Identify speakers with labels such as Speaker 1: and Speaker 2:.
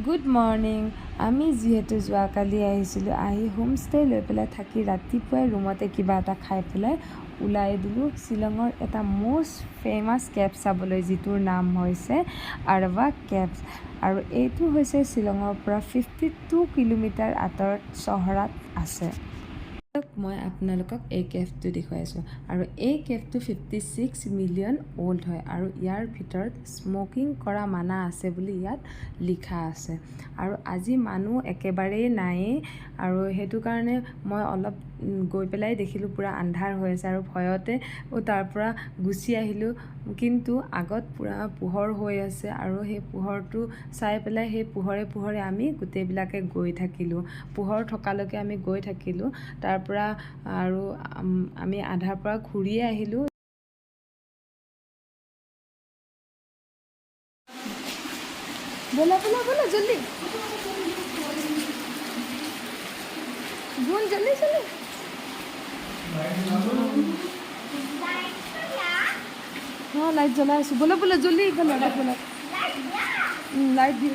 Speaker 1: Good morning. আমি যিহেতু যোৱাকালি আহিছিলোঁ, আহি হোমষ্টে লৈ পেলাই থাকি ৰাতিপুৱাই ৰুমতে কিবা এটা খাই পেলাই ওলাই দিলোঁ শ্বিলঙৰ এটা মষ্ট ফেমাছ কেব চাবলৈ, যিটোৰ নাম হৈছে আৰৱা কেবছ। আৰু এইটো হৈছে শ্বিলঙৰ পৰা 52 কিলোমিটাৰ আঁতৰত চহৰাত আছে। মই আপোনালোকক এই কেফটো দেখুৱাইছোঁ। আৰু এই কেফটো 56 মিলিয়ন অল্ড হয় আৰু ইয়াৰ ভিতৰত স্মকিং কৰা মানা আছে বুলি ইয়াত লিখা আছে। আৰু আজি মানুহ একেবাৰেই নায়েই, আৰু সেইটো কাৰণে মই অলপ গৈ পেলাই দেখিলোঁ পূৰা আন্ধাৰ হৈ আছে আৰু ভয়তে তাৰ পৰা গুচি আহিলোঁ। কিন্তু আগত পূৰা পোহৰ হৈ আছে আৰু সেই পোহৰটো চাই পেলাই সেই পোহৰে আমি গোটেইবিলাকে গৈ থাকিলোঁ। পোহৰ থকালৈকে আমি গৈ থাকিলোঁ। তাৰ পৰা আৰু আমি আধাৰ পৰা ঘূৰিয়ে আহিলোঁ। बोला बोला बोला जल्दी बोल जल्दी चले। हाँ लाइट जला बोला बोला जल्दी बोला लाइट बोला लाइट भी